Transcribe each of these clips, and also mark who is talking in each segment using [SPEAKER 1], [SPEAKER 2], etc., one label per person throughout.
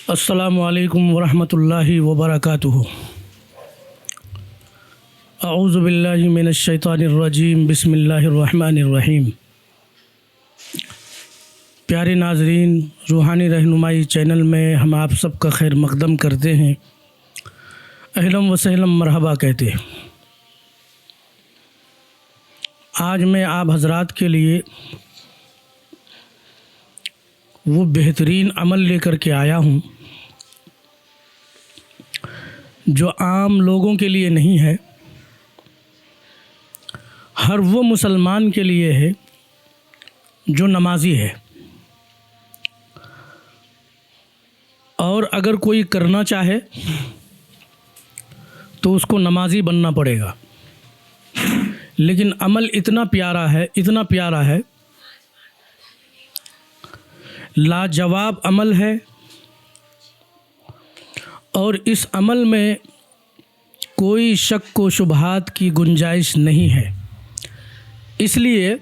[SPEAKER 1] अस्सलामु अलैकुम वरहमतुल्लाहि वबरकातुहू। अऊज़ु बिल्लाहि मिनश शैतानिर रजीम। बिस्मिल्लाहिर रहमानिर रहीम। प्यारे नाज़रीन, रूहानी रहनुमाई चैनल में हम आप सबका खैर मक़दम करते हैं, अहलन व सहलन मरहबा कहते हैं। आज मैं आप हज़रात के लिए वो बेहतरीन अमल लेकर के आया हूँ जो आम लोगों के लिए नहीं है, हर वो मुसलमान के लिए है जो नमाज़ी है। और अगर कोई करना चाहे तो उसको नमाज़ी बनना पड़ेगा। लेकिन अमल इतना प्यारा है, लाजवाब अमल है। और इस अमल में कोई शक व शुबहात की गुंजाइश नहीं है, इसलिए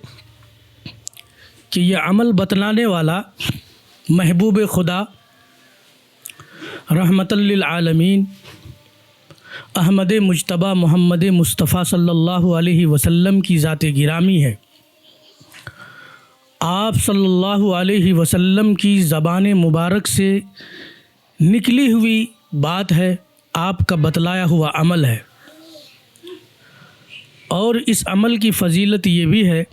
[SPEAKER 1] कि यह अमल बतलाने वाला महबूब खुदा रहमतल लिल आलमीन अहमद मुज्तबा मोहम्मद मुस्तफ़ा सल्लल्लाहु अलैहि वसल्लम की ज़ात गिरामी है। आप सल्लल्लाहु अलैहि वसल्लम की ज़बान मुबारक से निकली हुई बात है, आपका बतलाया हुआ अमल है। और इस अमल की फ़जीलत ये भी है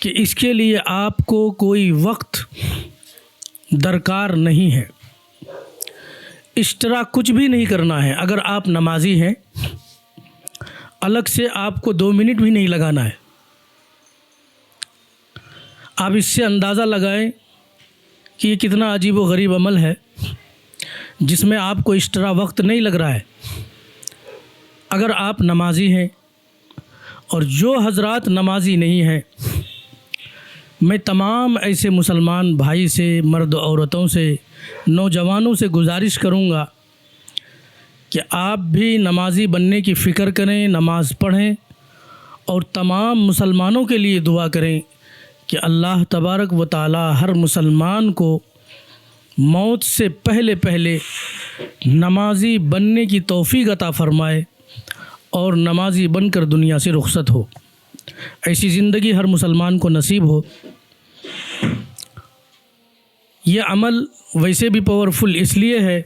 [SPEAKER 1] कि इसके लिए आपको कोई वक्त दरकार नहीं है, इश्तरा कुछ भी नहीं करना है। अगर आप नमाज़ी हैं, अलग से आपको 2 मिनट भी नहीं लगाना है। आप इससे अंदाज़ा लगाएं कि ये कितना अजीब व गरीब अमल है जिसमें आपको इश्तरा वक्त नहीं लग रहा है। अगर आप नमाज़ी हैं, और जो हज़रात नमाज़ी नहीं हैं, मैं तमाम ऐसे मुसलमान भाई से, मर्द औरतों से, नौजवानों से गुजारिश करूँगा कि आप भी नमाज़ी बनने की फ़िक्र करें, नमाज़ पढ़ें और तमाम मुसलमानों के लिए दुआ करें कि अल्लाह तबारक व ताला हर मुसलमान को मौत से पहले नमाज़ी बनने की तौफ़ीक़ अता फ़रमाए और नमाज़ी बनकर दुनिया से रुखसत हो। ऐसी ज़िंदगी हर मुसलमान को नसीब हो। यह अमल वैसे भी पावरफुल इसलिए है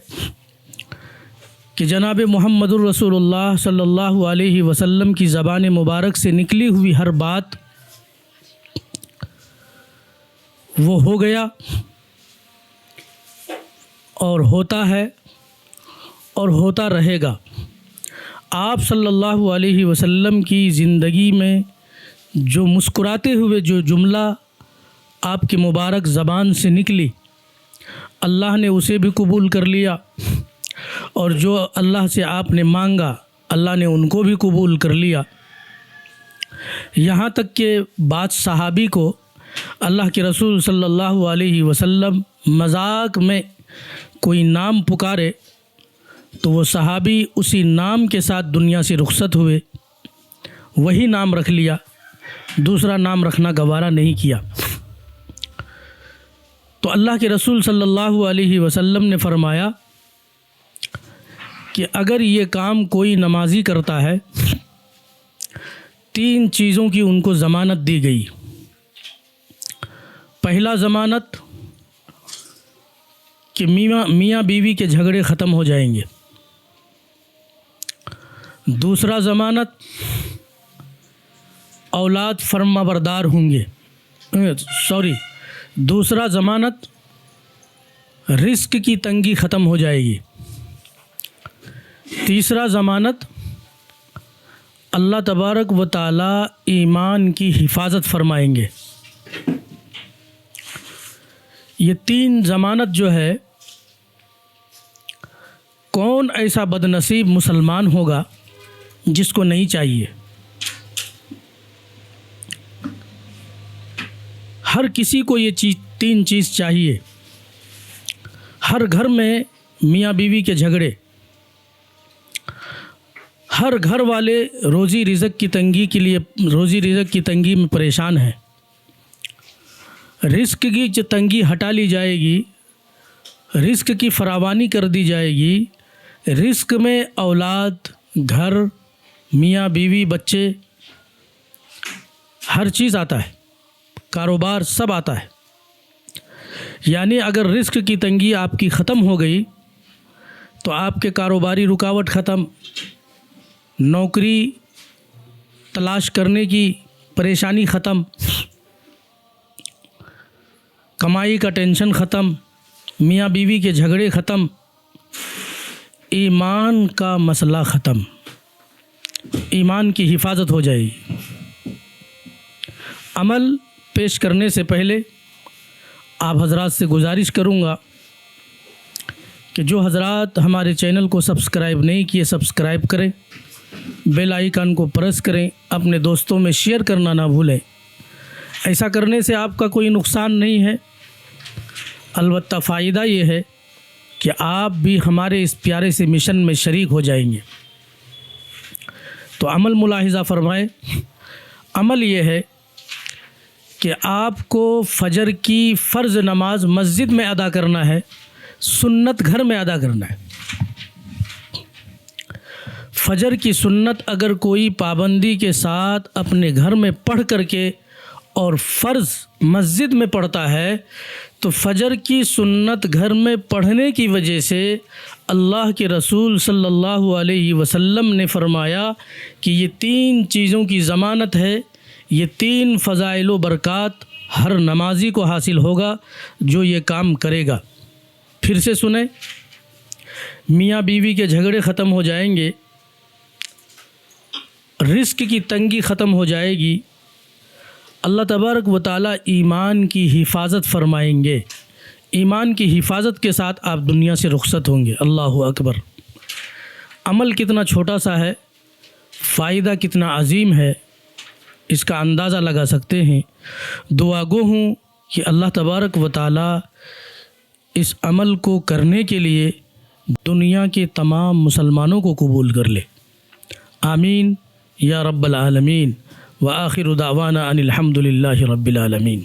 [SPEAKER 1] कि जनाब मुहम्मदुर रसूलुल्लाह सल्लल्लाहु अलैहि वसल्लम की ज़बान मुबारक से निकली हुई हर बात वो हो गया और होता है और होता रहेगा। आप सल्लल्लाहु अलैहि वसल्लम की ज़िंदगी में जो मुस्कुराते हुए जो जुमला आपकी मुबारक ज़बान से निकली, अल्लाह ने उसे भी कबूल कर लिया। और जो अल्लाह से आपने मांगा, अल्लाह ने उनको भी कबूल कर लिया। यहाँ तक कि बात सहाबी को अल्लाह के रसूल सल्लल्लाहु अलैहि वसल्लम मजाक में कोई नाम पुकारे तो वो सहाबी उसी नाम के साथ दुनिया से रुखसत हुए, वही नाम रख लिया, दूसरा नाम रखना गवारा नहीं किया। तो अल्लाह के रसूल सल्लल्लाहु अलैहि वसल्लम ने फरमाया कि अगर ये काम कोई नमाज़ी करता है, 3 चीज़ों की उनको ज़मानत दी गई। पहला ज़मानत कि मियाँ बीवी के झगड़े ख़त्म हो जाएंगे। दूसरा ज़मानत औलाद फर्माबरदार होंगे। दूसरा ज़मानत रिस्क की तंगी ख़त्म हो जाएगी। तीसरा ज़मानत अल्लाह तबारक व ताला ईमान की हिफाजत फरमाएंगे। ये 3 ज़मानत जो है, कौन ऐसा बदनसीब मुसलमान होगा जिसको नहीं चाहिए। हर किसी को ये 3 चीज़ चाहिए। हर घर में मियाँ बीवी के झगड़े, हर घर वाले रोज़ी रिज़्क़ की तंगी में परेशान हैं। रिस्क की जो तंगी हटा ली जाएगी रिस्क की फरावानी कर दी जाएगी। रिस्क में औलाद, घर, मियाँ बीवी, बच्चे, हर चीज़ आता है, कारोबार सब आता है। यानी अगर रिस्क की तंगी आपकी ख़त्म हो गई तो आपके कारोबारी रुकावट ख़त्म, नौकरी तलाश करने की परेशानी ख़त्म, कमाई का टेंशन ख़त्म, मियाँ बीवी के झगड़े ख़त्म, ईमान का मसला ख़त्म, ईमान की हिफाजत हो जाएगी। अमल पेश करने से पहले आप हजरात से गुजारिश करूँगा कि जो हजरात हमारे चैनल को सब्सक्राइब नहीं किए सब्सक्राइब करें, बेल आइकन को प्रेस करें, अपने दोस्तों में शेयर करना ना भूलें। ऐसा करने से आपका कोई नुकसान नहीं है, अलबत्ता फ़ायदा ये है कि आप भी हमारे इस प्यारे से मिशन में शरीक हो जाएंगे। तो अमल मुलाहिज़ा फरमाएं। अमल ये है कि आपको फ़जर की फ़र्ज़ नमाज मस्जिद में अदा करना है, सुन्नत घर में अदा करना है। फ़जर की सुन्नत अगर कोई पाबंदी के साथ अपने घर में पढ़ करके और फ़र्ज़ मस्जिद में पढ़ता है तो फ़जर की सुन्नत घर में पढ़ने की वजह से अल्लाह के रसूल सल्लल्लाहु अलैहि वसल्लम ने फरमाया कि ये 3 चीज़ों की ज़मानत है, ये 3 फ़ज़ाइल व बरक़ात हर नमाजी को हासिल होगा जो ये काम करेगा। फिर से सुने, मियाँ बीवी के झगड़े ख़त्म हो जाएंगे, रिस्क की तंगी ख़त्म हो जाएगी, अल्लाह तबारक व तआला ईमान की हिफाजत फरमाएंगे। ईमान की हिफाजत के साथ आप दुनिया से रुखसत होंगे। अल्लाहु अकबर। अमल कितना छोटा सा है, फ़ायदा कितना अजीम है, इसका अंदाज़ा लगा सकते हैं। दुआ गो हूँ कि अल्लाह तबारक व तआला इस अमल को करने के लिए दुनिया के तमाम मुसलमानों को कबूल कर ले। आमीन या रब्बल आलमीन। व आखिरु दावाना अनिल हम्दुलिल्लाहि रब्बिल आलमीन।